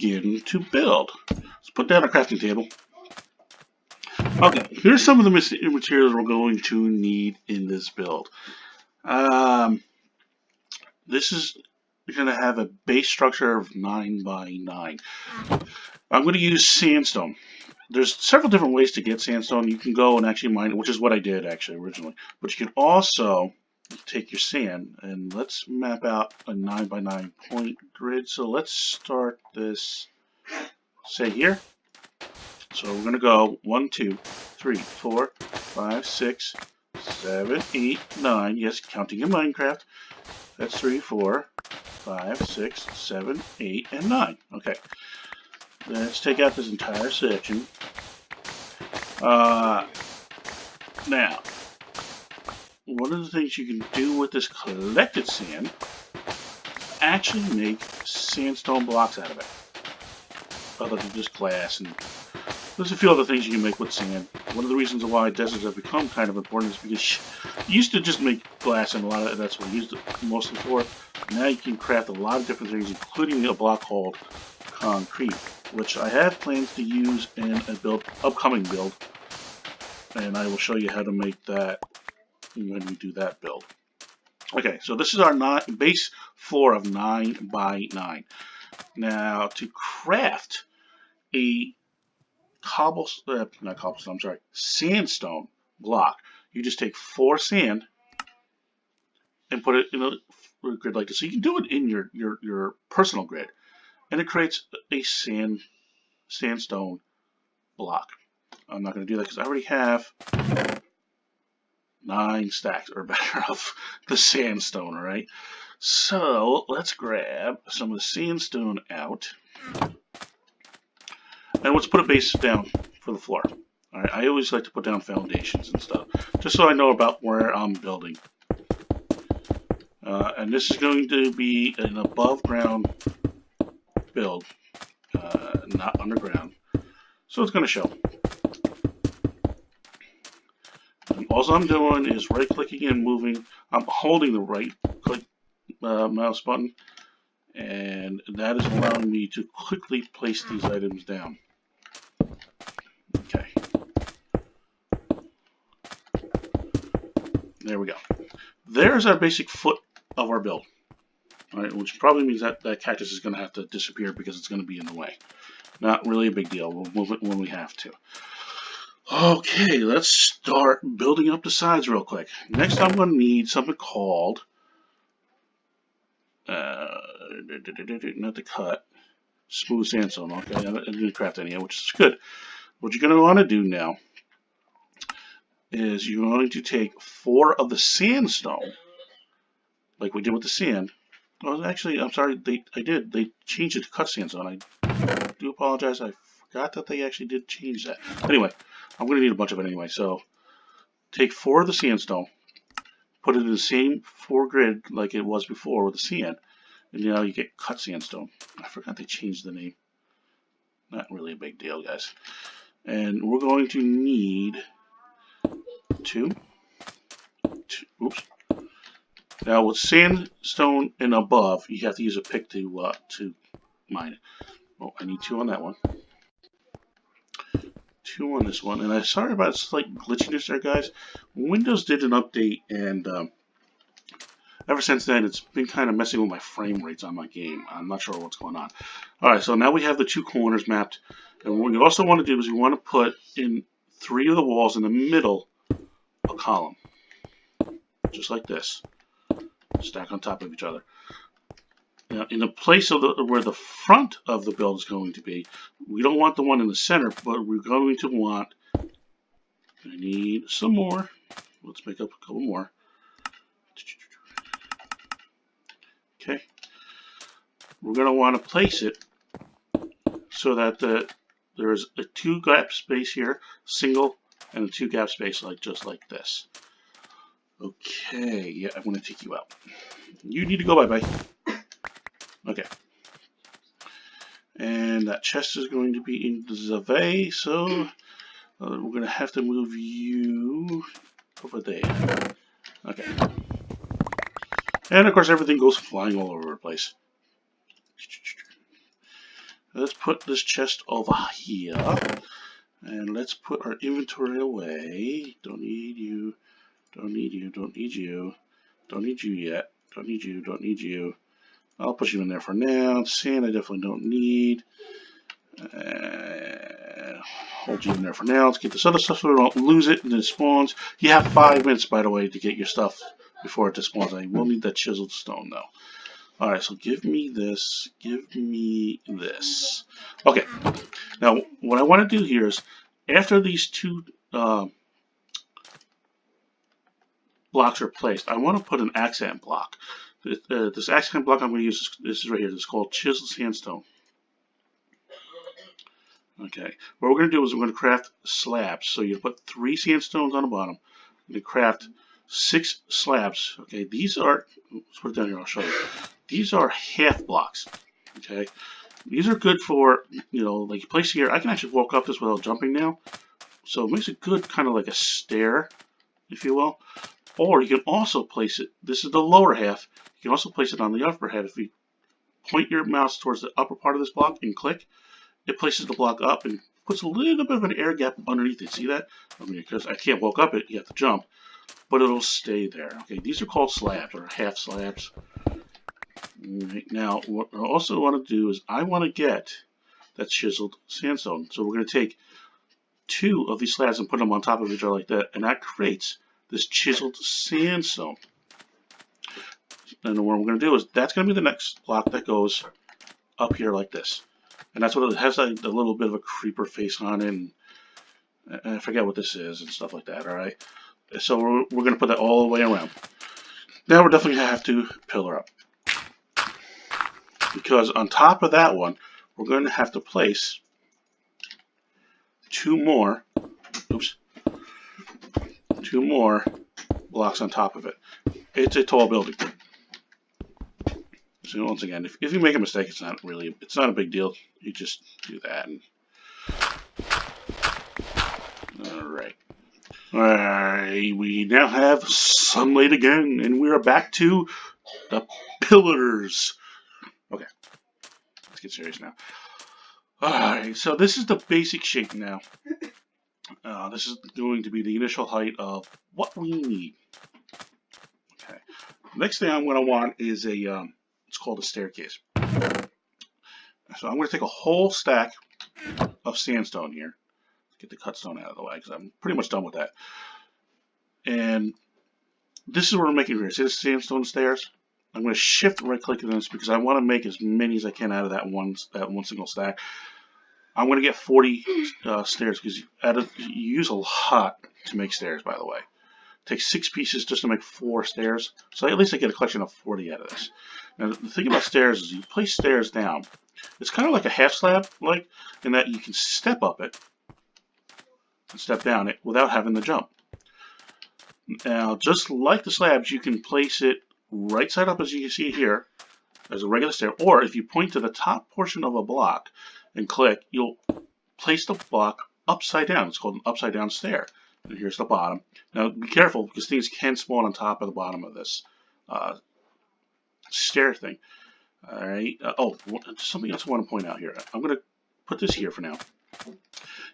begin to build. Let's put down a crafting table. Okay, here's some of the materials we're going to need in this build. This is going to have a base structure of 9 by 9. I'm going to use sandstone. There's several different ways to get sandstone. You can go and actually mine it, which is what I did actually originally. But you can also take your sand, and let's map out a 9 by 9 point grid. So let's start this, say here. So we're going to go 1, 2, 3, 4, 5, 6, 7, 8, 9. Yes, counting in Minecraft. That's 3, 4, 5, 6, 7, 8, and 9. Okay. Let's take out this entire section. Now, one of the things you can do with this collected sand is actually make sandstone blocks out of it. Other than just glass, and there's a few other things you can make with sand. One of the reasons why deserts have become kind of important is because you used to just make glass, and a lot of that's what you used it mostly for. Now you can craft a lot of different things, including a block called concrete, which I have plans to use in a upcoming build, and I will show you how to make that when we do that build. Okay, so this is our base floor of 9 by 9. Now, to craft a sandstone block, you just take 4 sand and put it in a grid like this. So you can do it in your personal grid, and it creates a sandstone block. I'm not going to do that because I already have 9 stacks or better of the sandstone, alright? So let's grab some of the sandstone out, and let's put a base down for the floor. Alright, I always like to put down foundations and stuff, just so I know about where I'm building. And this is going to be an above ground build, not underground, so it's going to show. And all I'm doing is right clicking and moving. I'm holding the right click mouse button, and that is allowing me to quickly place these items down. Okay, there we go. There's our basic foot of our build. Alright, which probably means that that cactus is going to have to disappear because it's going to be in the way. Not really a big deal. We'll move it when we have to. Okay, let's start building up the sides real quick. Next, I'm going to need something called not the cut, smooth sandstone. Okay, I didn't craft any, which is good. What you're going to want to do now is you're going to take 4 of the sandstone, like we did with the sand. Well, actually, I'm sorry, they changed it to cut sandstone. I do apologize. I forgot that they actually did change that. Anyway, I'm going to need a bunch of it anyway. So take 4 of the sandstone, put it in the same 4 grid like it was before with the sand, and now you get cut sandstone. I forgot they changed the name. Not really a big deal, guys. And we're going to need 2. Oops. Now with sandstone and above, you have to use a pick to mine it. Oh, I need 2 on that one. 2 on this one, and I'm sorry about slight glitchiness there, guys. Windows did an update, and ever since then, it's been kind of messing with my frame rates on my game. I'm not sure what's going on. Alright, so now we have the 2 corners mapped, and what we also want to do is we want to put in 3 of the walls in the middle a column, just like this, stack on top of each other. Now, in the place of where the front of the build is going to be, we don't want the one in the center, but we're going to want, I need some more. Let's make up a couple more. Okay. We're going to want to place it so that there's a 2 gap space here, single, and a 2 gap space just like this. Okay, yeah, I'm going to take you out. You need to go bye-bye. Okay. And that chest is going to be in the way, so we're going to have to move you over there. Okay. And of course everything goes flying all over the place. Let's put this chest over here. And let's put our inventory away. Don't need you. Don't need you. Don't need you. Don't need you yet. Don't need you. Don't need you. I'll put you in there for now. Sand I definitely don't need. Hold you in there for now. Let's get this other stuff so we don't lose it and it spawns. You have 5 minutes, by the way, to get your stuff before it spawns. I will need that chiseled stone, though. Alright, so give me this. Give me this. Okay. Now, what I want to do here is, after these two blocks are placed, I want to put an accent block. This accent block I'm going to use, this is right here. This is called chiseled sandstone. Okay, what we're going to do is we're going to craft slabs. So you put 3 sandstones on the bottom. You craft 6 slabs. Okay, these are, let's put it down here, I'll show you. These are half blocks. Okay, these are good for, you know, like you place here. I can actually walk up this without jumping now. So it makes it good, kind of like a stair, if you will. Or you can also place it, this is the lower half, you can also place it on the upper half. If you point your mouse towards the upper part of this block and click, it places the block up and puts a little bit of an air gap underneath it. See that? I mean, because I can't walk up it, you have to jump, but it'll stay there. Okay, these are called slabs or half slabs. Right, now, what I also want to do is I want to get that chiseled sandstone. So we're going to take 2 of these slabs and put them on top of each other like that, and that creates this chiseled sandstone. And what we're going to do is that's going to be the next block that goes up here like this. And that's what it has, like a little bit of a creeper face on it, and I forget what this is and stuff like that. All right, so we're going to put that all the way around. Now we're definitely going to have to pillar up, because on top of that one, we're going to have to place 2 more. Oops. 2 more blocks on top of it. It's a tall building. So once again, if you make a mistake, it's not a big deal. You just do that. Alright, we now have sunlight again, and we are back to the pillars. Okay, let's get serious now. Alright, so this is the basic shape now. This is going to be the initial height of what we need. Okay, next thing I'm going to want is a it's called a staircase. So I'm going to take a whole stack of sandstone here. Get the cut stone out of the way because I'm pretty much done with that. And this is what we're making here. See the sandstone stairs? I'm going to shift right click on this because I want to make as many as I can out of that one single stack. I'm going to get 40 stairs because you use a lot to make stairs, by the way. It takes 6 pieces just to make 4 stairs. So at least I get a collection of 40 out of this. Now the thing about stairs is you place stairs down. It's kind of like a half slab, like in that you can step up it and step down it without having to jump. Now, just like the slabs, you can place it right side up as you can see here as a regular stair, or if you point to the top portion of a block and click, you'll place the block upside down. It's called an upside down stair. And here's the bottom. Now be careful because things can spawn on top of the bottom of this stair thing. Alright, something else I want to point out here. I'm going to put this here for now.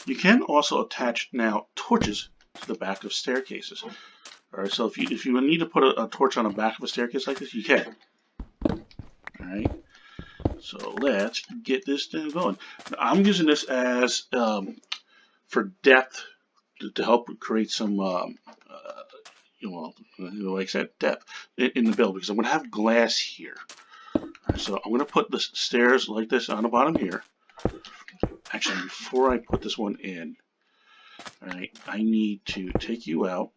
You can also attach now torches to the back of staircases. Alright, so if you need to put a torch on the back of a staircase like this, you can. Alright, so let's get this thing going. Now, I'm using this as for depth to help create some, like I said, depth in the build because I'm going to have glass here. Right, so I'm going to put the stairs like this on the bottom here. Actually, before I put this one in, all right, I need to take you out.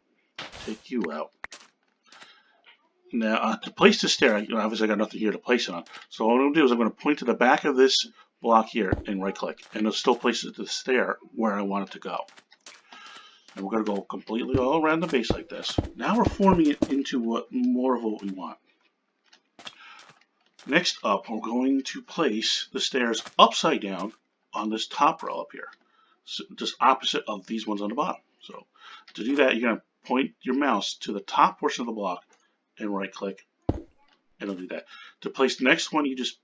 Now, to place the stair, obviously I got nothing here to place it on. So what I'm going to do is I'm going to point to the back of this block here and right click, and it'll still place it to the stair where I want it to go. And we're going to go completely all around the base like this. Now we're forming it into more of what we want. Next up, we're going to place the stairs upside down on this top row up here, so just opposite of these ones on the bottom. So to do that, you're going to point your mouse to the top portion of the block and right click, and it'll do that. To place the next one, you just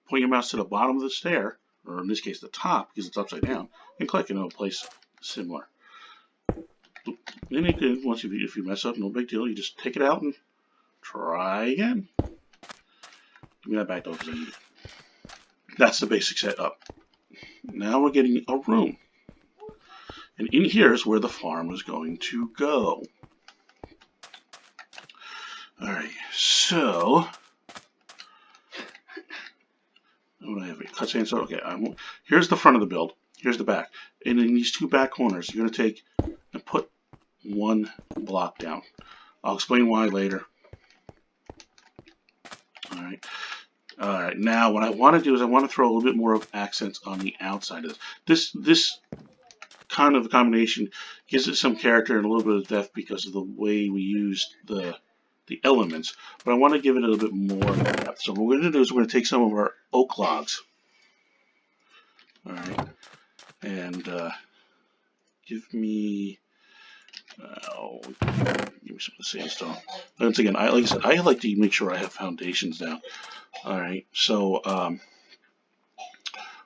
point your mouse to the bottom of the stair or in this case the top, because it's upside down, and click and it'll place similar. Then you can, if you mess up, no big deal, you just take it out and try again. Give me that back though, because I need it. That's the basic setup. Now we're getting a room. And in here is where the farm is going to go. Alright, so what do I have here? Cut sandstone. Okay, here's the front of the build. Here's the back. And in these two back corners, you're going to take and put one block down. I'll explain why later. Alright. Alright, now what I want to do is I want to throw a little bit more of accents on the outside of this. This kind of combination gives it some character and a little bit of depth because of the way we used the elements, but I want to give it a little bit more depth. So what we're going to do is we're going to take some of our oak logs, all right, and give me some of the sandstone. Once again, like I said, I like to make sure I have foundations down. All right, so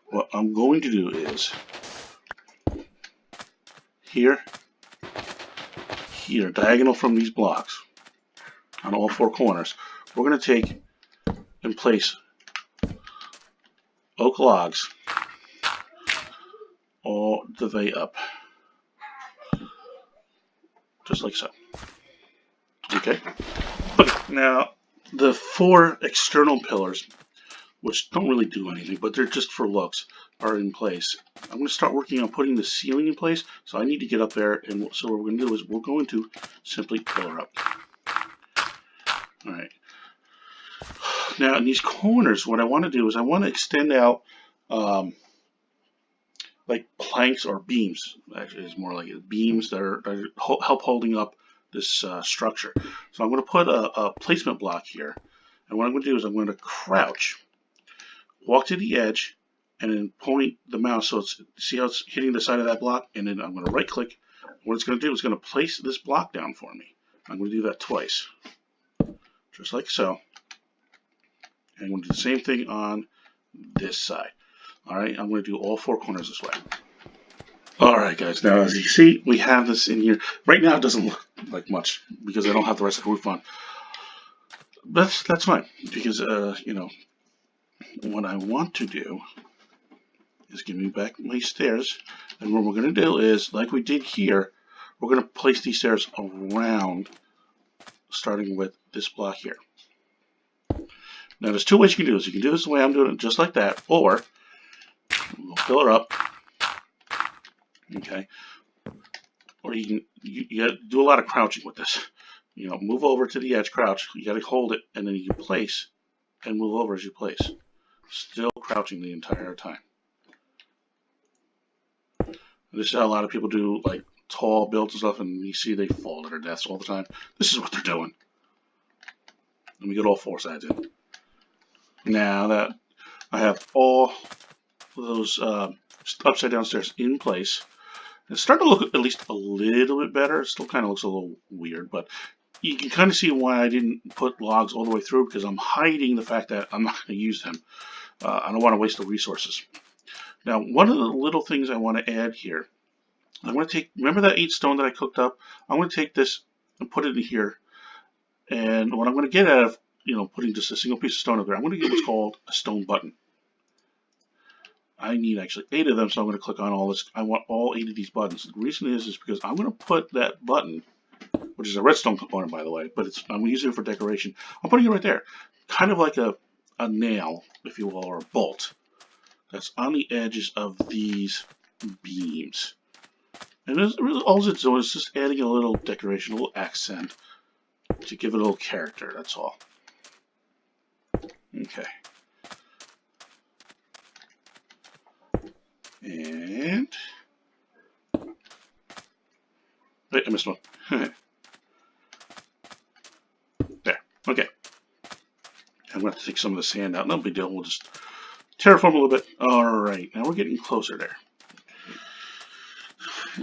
what I'm going to do is here, diagonal from these blocks on all four corners, we're going to take and place oak logs all the way up, just like so. Okay. Now the four external pillars, which don't really do anything, but they're just for looks, are in place. I'm going to start working on putting the ceiling in place, so I need to get up there, and so what we're going to do is we're going to simply pillar up. Alright. Now in these corners, what I want to do is I want to extend out like planks or beams. Actually, it's more like beams that are help holding up this structure. So I'm going to put a placement block here, and what I'm going to do is I'm going to crouch, walk to the edge, and then point the mouse so it's, see how it's hitting the side of that block, and then I'm going to right click. What it's going to do is going to place this block down for me. I'm going to do that twice, just like so. And I'm going to do the same thing on this side. Alright, I'm going to do all four corners this way. Alright guys, now as you see, we have this in here. Right now it doesn't look like much because I don't have the rest of the roof on. That's fine, because you know, what I want to do is give me back my stairs, and what we're going to do is, like we did here, we're going to place these stairs around, starting with this block here. Now there's two ways you can do this. You can do this the way I'm doing it, just like that, or we'll fill her up, okay, or you gotta do a lot of crouching with this. You know, move over to the edge, crouch, you got to hold it, and then you can place and move over as you place, still crouching the entire time. This is how a lot of people do like tall builds and stuff, and you see they fall to their deaths all the time. This is what they're doing. Let me get all four sides in. Now that I have all those upside down stairs in place, it's starting to look at least a little bit better. It still kind of looks a little weird, but you can kind of see why I didn't put logs all the way through, because I'm hiding the fact that I'm not going to use them. I don't want to waste the resources. Now, one of the little things I want to add here, I'm going to take, remember that 8 stone that I cooked up? I'm going to take this and put it in here, and what I'm going to get out of, you know, putting just a single piece of stone up there, I'm going to get what's called a stone button. I need actually 8 of them, so I'm going to click on all this. I want all 8 of these buttons. The reason is because I'm going to put that button, which is a redstone component, by the way, but I'm using it for decoration. I'm putting it right there, kind of like a nail, if you will, or a bolt that's on the edges of these beams. And really, all it's doing is just adding a little decoration, a little accent to give it a little character. That's all. Okay. And wait, I missed one. There. Okay. I'm going to have to take some of the sand out. No big deal. We'll just terraform a little bit. Alright, now we're getting closer there.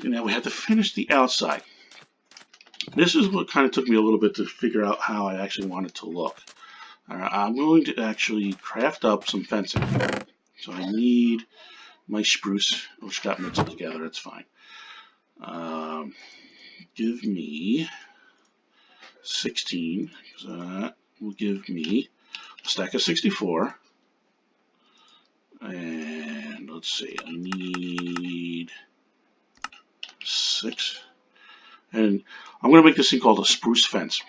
Now we have to finish the outside. This is what kind of took me a little bit to figure out how I actually want it to look. I'm going to actually craft up some fencing. So I need my spruce, which got mixed together. It's fine. Give me 16. So that will give me a stack of 64. And let's see, I need 6. And I'm going to make this thing called a spruce fence.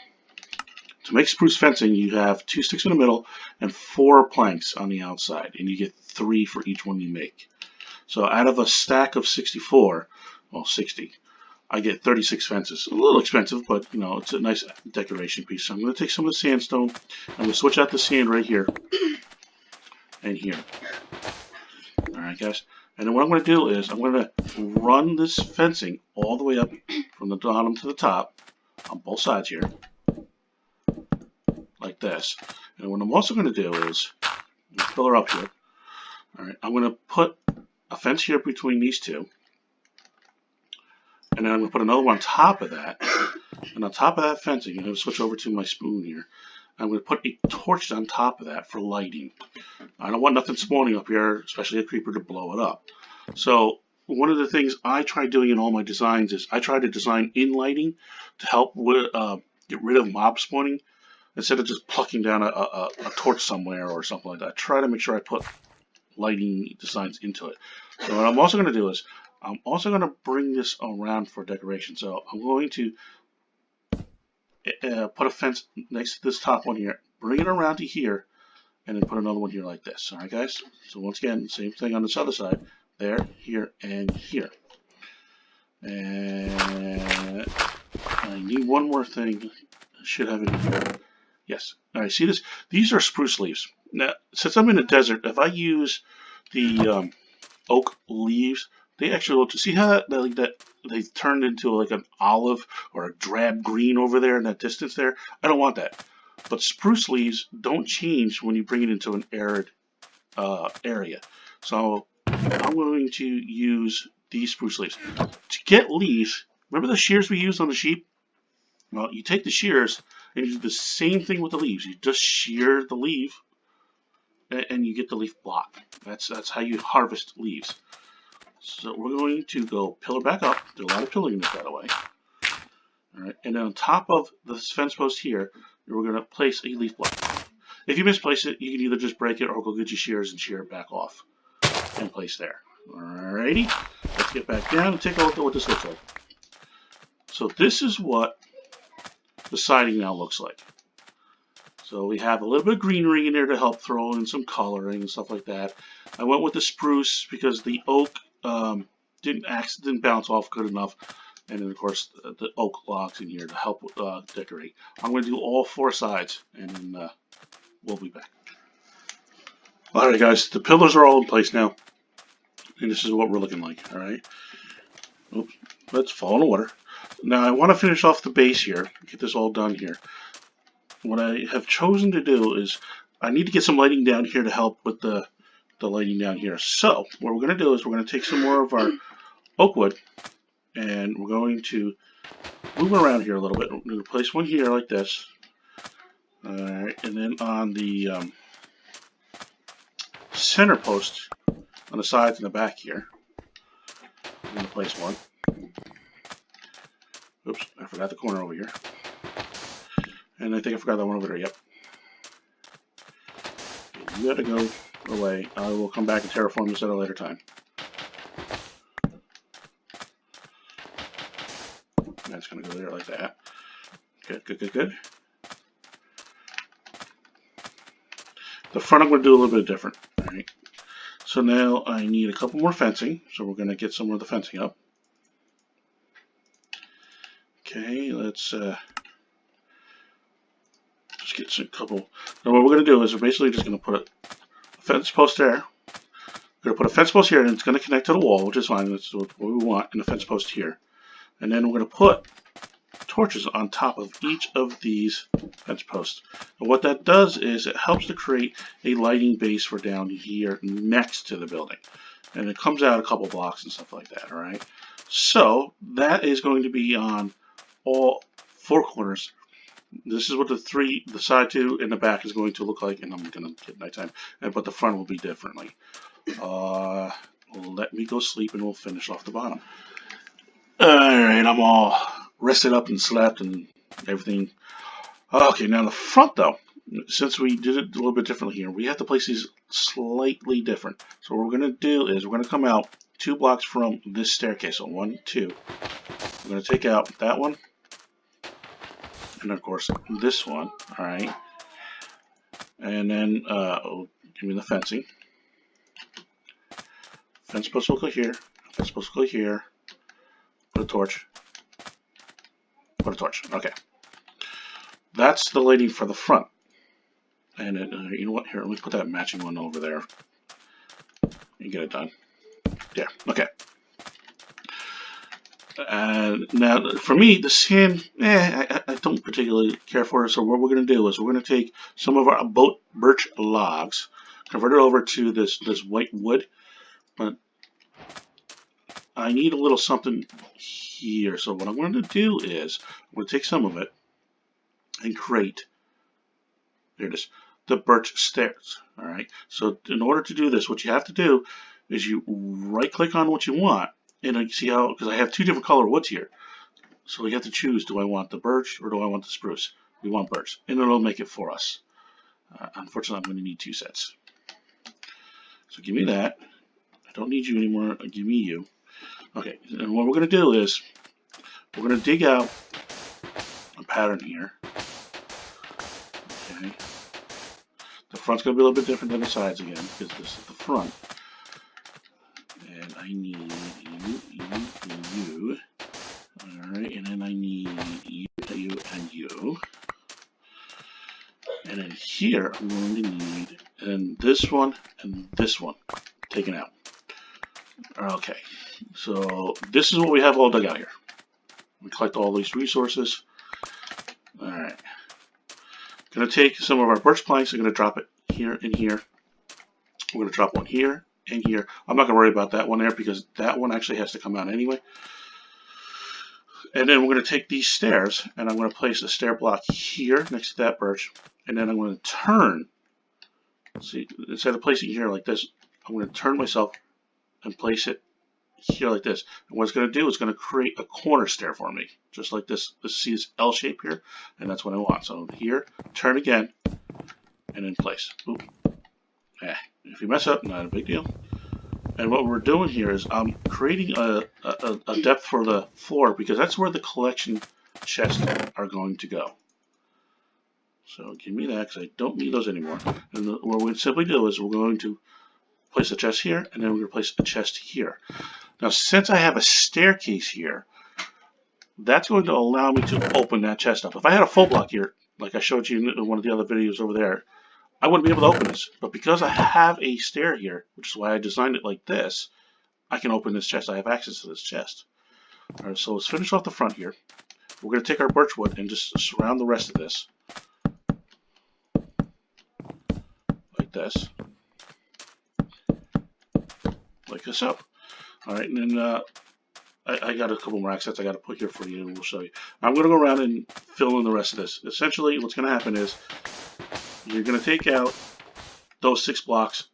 To make spruce fencing, you have 2 sticks in the middle and 4 planks on the outside, and you get 3 for each one you make. So out of a stack of 64, well, 60, I get 36 fences. A little expensive, but you know, it's a nice decoration piece. So I'm going to take some of the sandstone. I'm going to switch out the sand right here and here. All right, guys. And then what I'm going to do is I'm going to run this fencing all the way up from the bottom to the top on both sides here, like this. And what I'm also going to do is fill her up here. All right, I'm going to put a fence here between these two, and then I'm going to put another one on top of that. And on top of that fencing, I'm going to switch over to my spoon here. I'm going to put a torch on top of that for lighting. I don't want nothing spawning up here, especially a creeper, to blow it up. So one of the things I try doing in all my designs is I try to design in lighting to help with, get rid of mob spawning, instead of just plucking down a torch somewhere or something like that. I try to make sure I put lighting designs into it. So what I'm also going to do is I'm also going to bring this around for decoration. So I'm going to put a fence next to this top one here, bring it around to here, and then put another one here like this. Alright, guys? So once again, same thing on this other side. There, here, and here. And I need one more thing. I should have it in here. Yes. Alright, see this? These are spruce leaves. Now, since I'm in the desert, if I use the oak leaves, they actually look, see how that they turned into like an olive or a drab green over there in that distance there? I don't want that. But spruce leaves don't change when you bring it into an arid area. So I'm going to use these spruce leaves. To get leaves, remember the shears we used on the sheep? Well, you take the shears and you do the same thing with the leaves. You just shear the leaf and you get the leaf block. That's how you harvest leaves. So we're going to go pillar back up. There's a lot of pillaring in this, by the way. All right, and then on top of this fence post here, we're going to place a leaf block. If you misplace it, you can either just break it or go get your shears and shear it back off and place there. Alrighty, let's get back down and take a look at what this looks like. So this is what the siding now looks like. So we have a little bit of greenery in there to help throw in some coloring and stuff like that. I went with the spruce because the oak didn't bounce off good enough. And then, of course, the oak logs in here to help decorate. I'm going to do all 4 sides, and then we'll be back. Alright, guys, the pillars are all in place now. And this is what we're looking like, alright? Oops, let's fall in the water. Now, I want to finish off the base here, get this all done here. What I have chosen to do is, I need to get some lighting down here to help with the lighting down here. So, what we're going to do is we're going to take some more of our oak wood, and we're going to move around here a little bit. We're going to place one here like this. Alright, and then on the center post on the sides and the back here, I'm going to place one. Oops, I forgot the corner over here. And I think I forgot that one over there, yep. You gotta go away. I will come back and terraform this at a later time. That's gonna go there like that. Good, good, good, good. The front I'm gonna do a little bit different. Alright. So now I need a couple more fencing. So we're gonna get some more of the fencing up. Okay, let's just get a couple. Now what we're going to do is we're basically just going to put a fence post there. We're going to put a fence post here, and it's going to connect to the wall, which is fine. That's what we want, and a fence post here. And then we're going to put torches on top of each of these fence posts. And what that does is it helps to create a lighting base for down here next to the building. And it comes out a couple blocks and stuff like that, alright? So that is going to be on all 4 corners. This is what the side 2 and the back is going to look like, and I'm going to get nighttime, but the front will be differently. Let me go sleep and we'll finish off the bottom. Alright, I'm all rested up and slept and everything. Okay, now the front though, since we did it a little bit differently here, we have to place these slightly different. So what we're going to do is we're going to come out 2 blocks from this staircase. So 1, 2. We're going to take out that one. And of course this one. Alright. And then give me the fencing. Fence post will go here. Fence post will go here. Put a torch. Put a torch. Okay. That's the lighting for the front. And it, you know what? Here, let me put that matching one over there. And get it done. Yeah. Okay. And now, for me, the sand, I don't particularly care for it. So what we're going to do is we're going to take some of our birch logs, convert it over to this white wood. But I need a little something here. So what I'm going to do is I'm going to take some of it and create, there it is, the birch stairs. All right. So in order to do this, what you have to do is you right-click on what you want, and you see how, because I have 2 different color woods here. So you have to choose, do I want the birch or do I want the spruce? We want birch, and it'll make it for us. Unfortunately, I'm going to need 2 sets. So give me that. I don't need you anymore. Give me you. Okay, and what we're going to do is we're going to dig out a pattern here. Okay. The front's going to be a little bit different than the sides again, because this is the front. And I need you. Alright, and then I need you, and you. And then here I'm going to need, and this one taken out. Okay, so this is what we have all dug out here. We collect all these resources. Alright. Gonna take some of our birch planks, I'm gonna drop it here and here. We're gonna drop one here and here. I'm not gonna worry about that one there because that one actually has to come out anyway. And then we're going to take these stairs and I'm going to place a stair block here next to that birch. And then I'm going to turn, see, instead of placing it here like this, I'm going to turn myself and place it here like this. And what it's going to do is going to create a corner stair for me, just like this. See this L shape here? And that's what I want. So here, turn again, and in place. Oop. If you mess up, not a big deal. And what we're doing here is I'm creating a depth for the floor because that's where the collection chests are going to go. So give me that because I don't need those anymore. And what we're going to simply do is we're going to place a chest here and then we're going to place a chest here. Now since I have a staircase here, that's going to allow me to open that chest up. If I had a full block here, like I showed you in one of the other videos over there, I wouldn't be able to open this, but because I have a stair here, which is why I designed it like this, I can open this chest. I have access to this chest. Alright, so let's finish off the front here. We're going to take our birch wood and just surround the rest of this. Like this. Like this up. Alright, and then I got a couple more accents I got to put here for you, and we'll show you. I'm going to go around and fill in the rest of this. Essentially, what's going to happen is you're going to take out those 6 blocks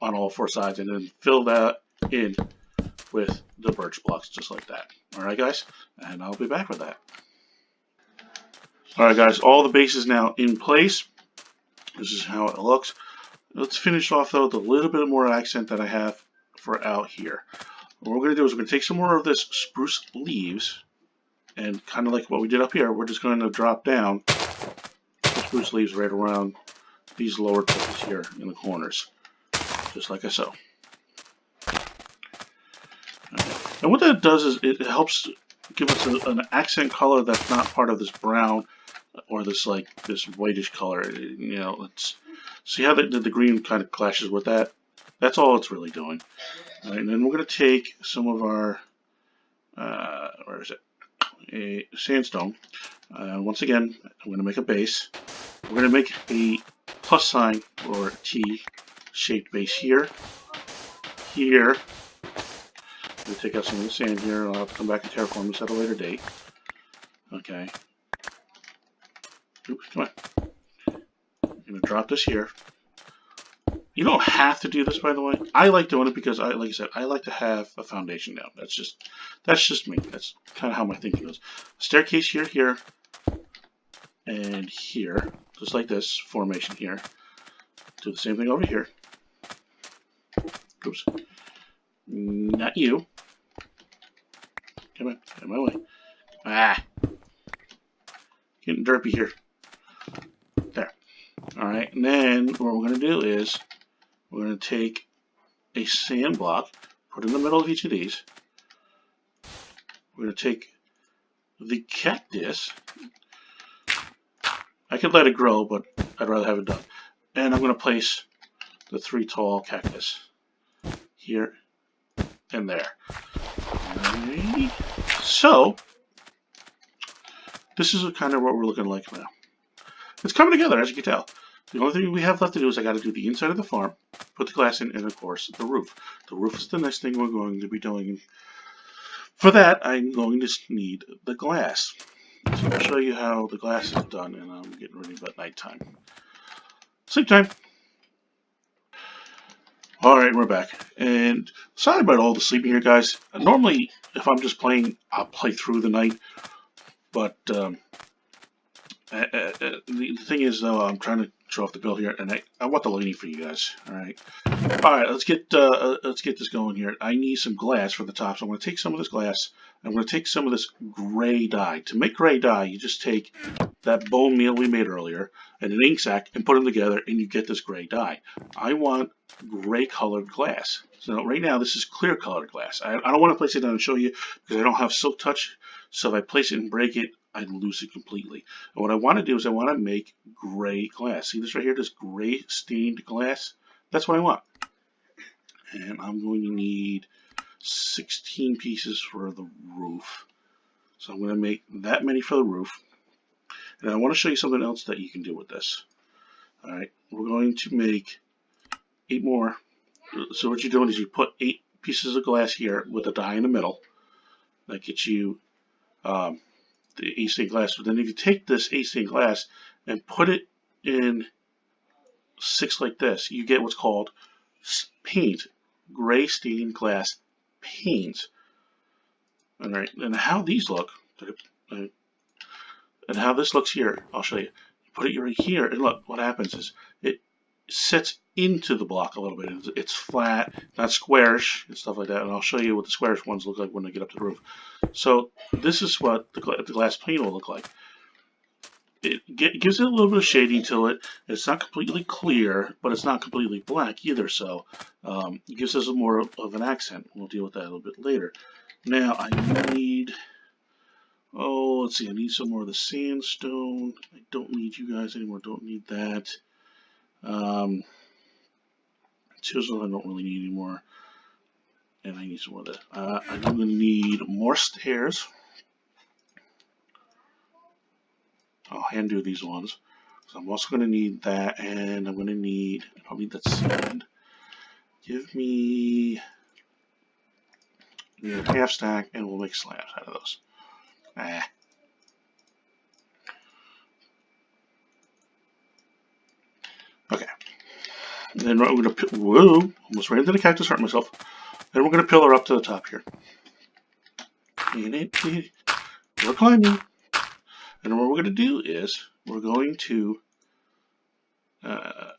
on all 4 sides and then fill that in with the birch blocks just like that. Alright guys, and I'll be back with that. Alright guys, all the base is now in place. This is how it looks. Let's finish off though with a little bit more accent that I have for out here. What we're going to do is we're going to take some more of this spruce leaves and kind of like what we did up here, we're just going to drop down spruce leaves right around these lower tips here in the corners, just like so. Okay. And what that does is it helps give us an accent color that's not part of this brown or this like this whitish color. You know, let's see how the green kind of clashes with that. That's all it's really doing. All right, and then we're going to take some of our where is it? A sandstone. Once again, I'm going to make a base. We're going to make a plus sign or T-shaped base here. Here. I'm going to take out some of the sand here. I'll have to come back and terraform this at a later date. Okay. Oops, come on. I'm going to drop this here. You don't have to do this, by the way. I like doing it because, like I said, I like to have a foundation down. That's just me. That's kind of how my thinking goes. Staircase here, here, and here, just like this formation here. Do the same thing over here. Oops. Not you. Come on, out of my way. Ah, getting derpy here. There. All right, and then what we're going to do is we're going to take a sand block, put it in the middle of each of these. We're going to take the cactus. I could let it grow, but I'd rather have it done. And I'm going to place the 3 tall cactus here and there. Alrighty. So, this is kind of what we're looking like now. It's coming together, as you can tell. The only thing we have left to do is I got to do the inside of the farm, put the glass in, and of course the roof. The roof is the next thing we're going to be doing. For that, I'm going to need the glass. So I'll show you how the glass is done, and I'm getting ready about nighttime. Sleep time. Alright, we're back. And sorry about all the sleeping here, guys. Normally, if I'm just playing, I'll play through the night. But the thing is, though, I'm trying to show off the build here, and I want the lighting for you guys. Alright, let's get this going here. I need some glass for the top, so I'm going to take some of this glass. I'm going to take some of this gray dye. To make gray dye, you just take that bone meal we made earlier and an ink sac and put them together, and you get this gray dye. I want gray colored glass. So right now, this is clear colored glass. I don't want to place it down and show you because I don't have silk touch. So if I place it and break it, I lose it completely. And what I want to do is I want to make gray glass. See this right here, this gray stained glass? That's what I want. And I'm going to need 16 pieces for the roof. So I'm going to make that many for the roof. And I want to show you something else that you can do with this. Alright, we're going to make 8 more. So what you're doing is you put 8 pieces of glass here with a die in the middle. That gets you the 8 stained glass. But then if you take this 8 stained glass and put it in 6 like this, you get what's called paint. Gray stained glass panes. Alright, and how these look, and how this looks here, I'll show you. You put it right here, and look, what happens is it sits into the block a little bit. It's flat, not squarish, and stuff like that, and I'll show you what the squarish ones look like when they get up to the roof. So this is what the glass pane will look like. It gives it a little bit of shading to it. It's not completely clear, but it's not completely black either, so it gives us more of an accent. We'll deal with that a little bit later. Now I need, let's see, I need some more of the sandstone. I don't need you guys anymore, don't need that. Chisel I don't really need anymore. And I need some more of that. I'm going to need more stairs. I'll hand do these ones. So I'm also going to need that, and I'm going to need, I'll need that sand. Give me a half stack, and we'll make slabs out of those. Okay. And then we're going to, whoa, almost ran into the cactus, hurt myself. Then we're going to pillar up to the top here. We're climbing. And what we're going to do is we're going to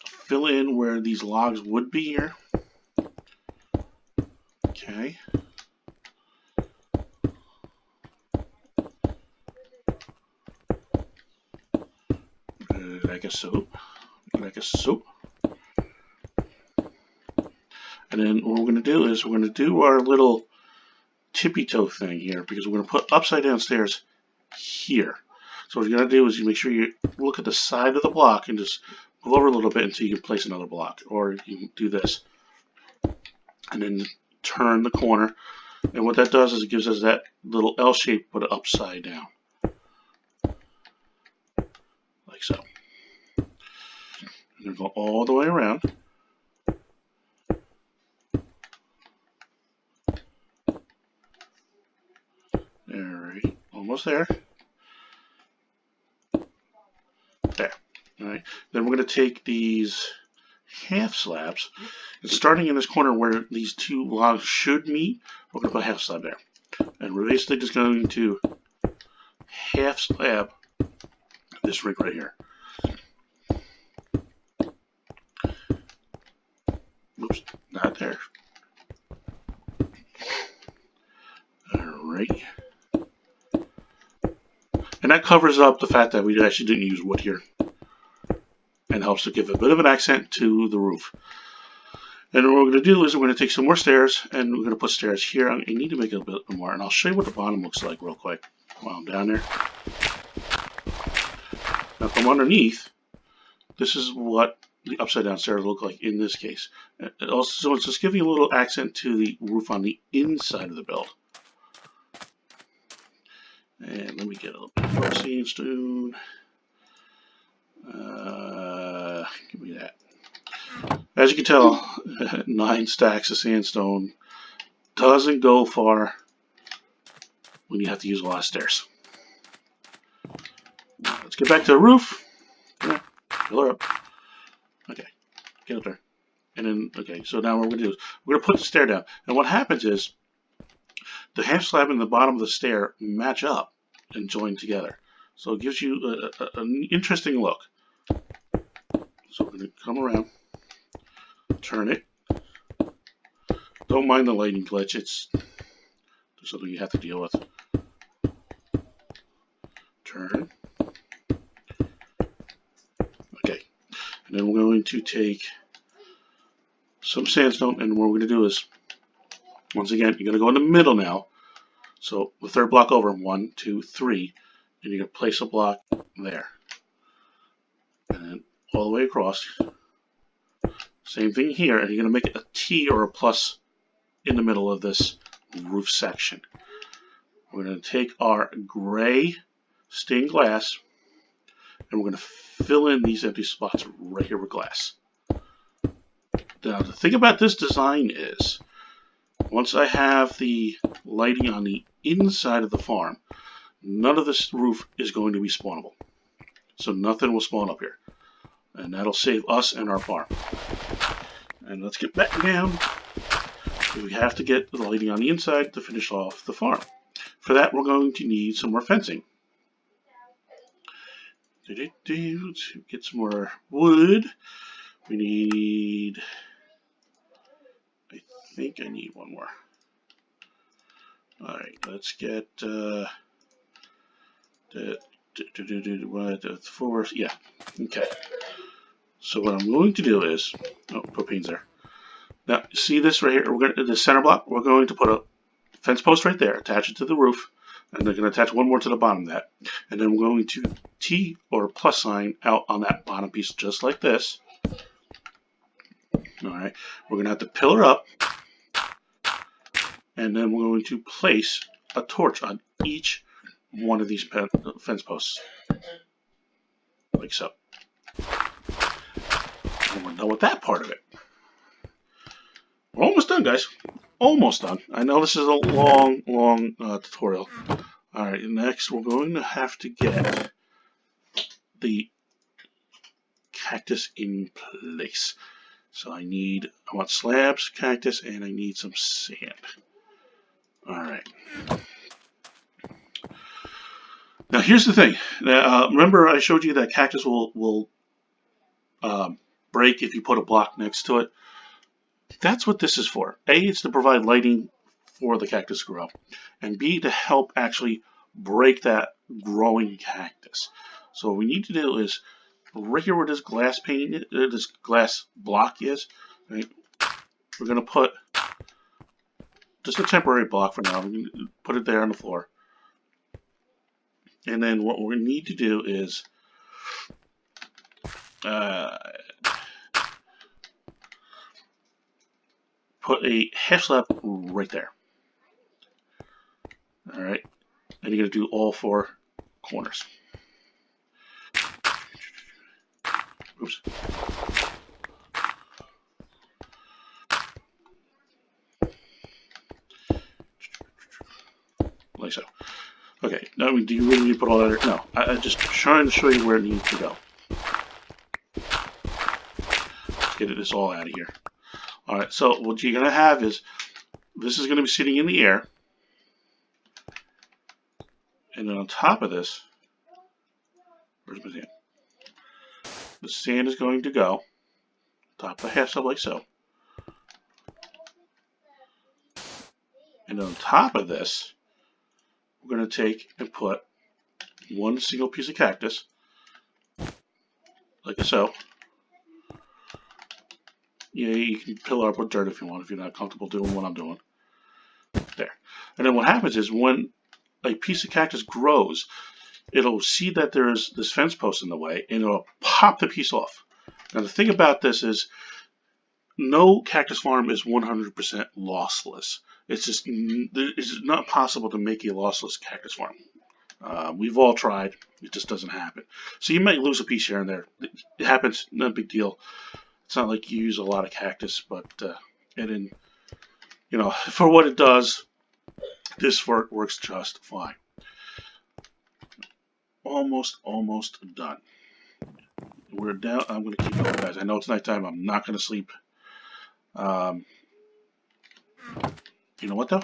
fill in where these logs would be here. Okay. Like a soap. Like a soap. And then what we're going to do is we're going to do our little tippy toe thing here because we're going to put upside down stairs here. So what you're going to do is you make sure you look at the side of the block and just move over a little bit until you can place another block. Or you can do this. And then turn the corner. And what that does is it gives us that little L shape but upside down. Like so. And then go all the way around. Alright, almost there. There. Alright. Then we're going to take these half slabs. And starting in this corner where these two logs should meet, we're going to put a half slab there. And we're basically just going to half slab this rig right here. Oops, not there. Alright. And that covers up the fact that we actually didn't use wood here. And helps to give a bit of an accent to the roof. And what we're going to do is we're going to take some more stairs and we're going to put stairs here. I need to make it a bit more, and I'll show you what the bottom looks like real quick while I'm down there. Now from underneath, this is what the upside down stairs look like in this case. Also, so it's just giving a little accent to the roof on the inside of the build. And let me get a little bit more sandstone. Give me that. As you can tell, 9 stacks of sandstone doesn't go far when you have to use a lot of stairs. Now, let's get back to the roof. Yeah, fill her up. Okay, get up there. And then, okay, so now what we're going to do is we're going to put the stair down. And what happens is the half slab and the bottom of the stair match up and join together. So it gives you an interesting look. So we're going to come around, turn it. Don't mind the lighting glitch, it's something you have to deal with. Turn. Okay, and then we're going to take some sandstone, and what we're going to do is, once again, you're going to go in the middle now. So the third block over, 1, 2, 3, and you're going to place a block there. And then all the way across. Same thing here, and you're going to make it a T or a plus in the middle of this roof section. We're going to take our gray stained glass, and we're going to fill in these empty spots right here with glass. Now, the thing about this design is, once I have the lighting on the inside of the farm, none of this roof is going to be spawnable. So nothing will spawn up here. And that'll save us and our farm. And let's get back down. We have to get the lighting on the inside to finish off the farm. For that, we're going to need some more fencing. Let's get some more wood. We need... I think I need one more. Alright, let's get... four, yeah, okay. So what I'm going to do is, oh, propane's there. Now, see this right here? We're going to, the center block. We're going to put a fence post right there, attach it to the roof, and they're going to attach one more to the bottom of that. And then we're going to T or plus sign out on that bottom piece, just like this. All right. We're going to have to pillar up, and then we're going to place a torch on each one of these fence posts, like so. And we're done with that part of it. We're almost done, guys. Almost done. I know this is a long tutorial. Alright, next we're going to have to get the cactus in place. So I want slabs, cactus, and I need some sand. Alright. Now here's the thing. Remember I showed you that cactus will break if you put a block next to it? That's what this is for. A, it's to provide lighting for the cactus to grow. And B, to help actually break that growing cactus. So what we need to do is, right here where this glass pane, this glass block is, right, we're going to put just a temporary block for now. We're going to put it there on the floor. And then what we need to do is put a half slab right there. Alright. And you're going to do all 4 corners. Oops. Like so. Okay, now do you really need to put all that? No, I'm just trying to show you where it needs to go. get this all out of here. Alright, so what you're going to have is, this is going to be sitting in the air. And then on top of this, where's my sand? The sand is going to go top of the half sub like so. And then on top of this, we're going to take and put one single piece of cactus, like so. Yeah, you can pillar up with dirt if you want, if you're not comfortable doing what I'm doing. There. And then what happens is when a piece of cactus grows, it'll see that there's this fence post in the way, and it'll pop the piece off. Now the thing about this is, no cactus farm is 100% lossless. It's not possible to make a lossless cactus farm. We've all tried. It just doesn't happen. So you might lose a piece here and there. It happens. No big deal. It's not like you use a lot of cactus, but and then, you know, for what it does, this works just fine. Almost done. We're down. I'm going to keep going, guys. I know it's nighttime. I'm not going to sleep. You know what, though?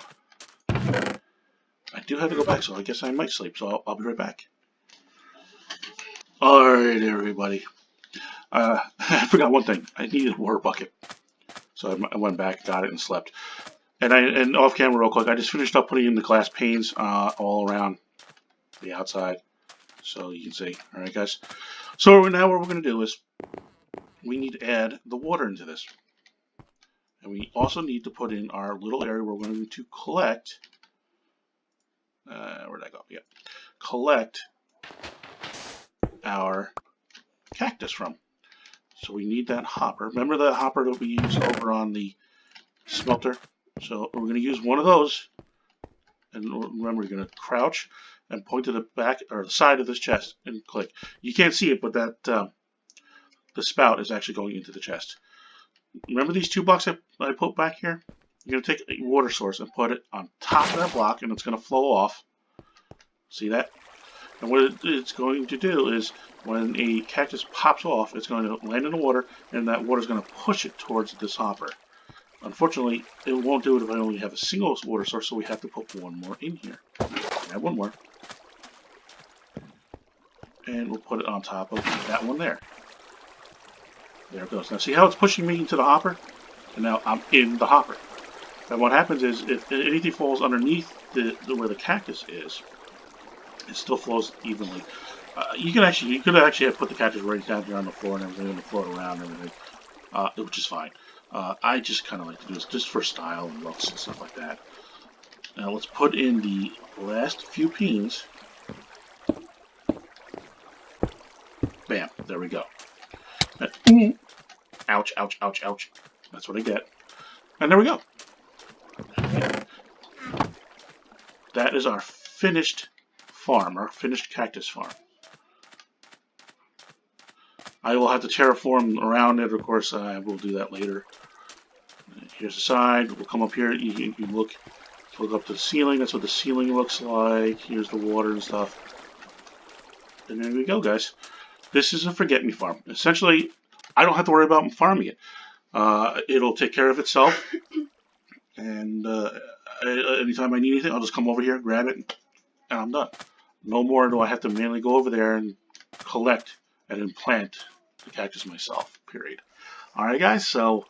I do have to go back, so I guess I might sleep. So I'll be right back. Alright, everybody. I forgot one thing. I needed a water bucket. So I went back, got it, and slept. And off camera real quick, I just finished up putting in the glass panes all around the outside. So you can see. Alright, guys. So now what we're going to do is we need to add the water into this. And we also need to put in our little area where we're going to collect. Where'd I go? Yeah. Collect our cactus from. So we need that hopper. Remember the hopper that we used over on the smelter? So we're going to use one of those. And remember, you're going to crouch and point to the back or the side of this chest and click. You can't see it, but that the spout is actually going into the chest. Remember these 2 blocks I put back here? You're going to take a water source and put it on top of that block, and it's going to flow off. See that? And what it's going to do is, when a cactus pops off, it's going to land in the water, and that water is going to push it towards this hopper. Unfortunately, it won't do it if I only have a single water source, so we have to put one more in here. Add one more. And we'll put it on top of that one there. There it goes. Now see how it's pushing me into the hopper? And now I'm in the hopper. And what happens is, if anything falls underneath where the cactus is, it still flows evenly. You could actually have put the cactus right down here on the floor and everything, and float around and everything, which is fine. I just kind of like to do this just for style and looks and stuff like that. Now let's put in the last few peens. Bam, there we go. Ouch, ouch, ouch, ouch. That's what I get. And there we go. That is our finished farm, our finished cactus farm. I will have to terraform around it, of course. I will do that later. Here's the side. We'll come up here. You look up to the ceiling. That's what the ceiling looks like. Here's the water and stuff. And there we go, guys. This is a forget-me farm. Essentially, I don't have to worry about farming it. It'll take care of itself. And anytime I need anything, I'll just come over here, grab it, and I'm done. No more do I have to manually go over there and collect and then plant the cactus myself, period. Alright, guys, so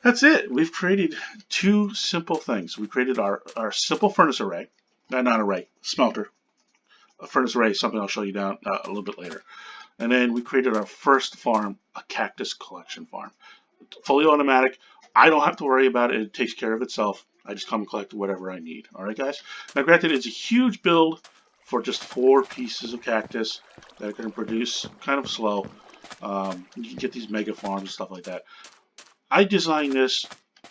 that's it. We've created 2 simple things. We created our simple furnace array. Not array, smelter. A furnace array is something I'll show you down a little bit later. And then we created our first farm, a cactus collection farm. Fully automatic. I don't have to worry about it. It takes care of itself. I just come and collect whatever I need. Alright, guys? Now, granted, it's a huge build for just 4 pieces of cactus that are going to produce kind of slow. You can get these mega farms and stuff like that. I designed this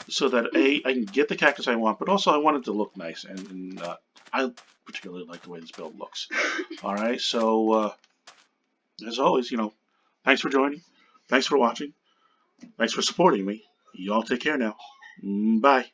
so that I can get the cactus I want, but also I want it to look nice, and I particularly like the way this build looks. Alright, so as always, thanks for joining, thanks for watching, thanks for supporting me. Y'all take care now. Bye.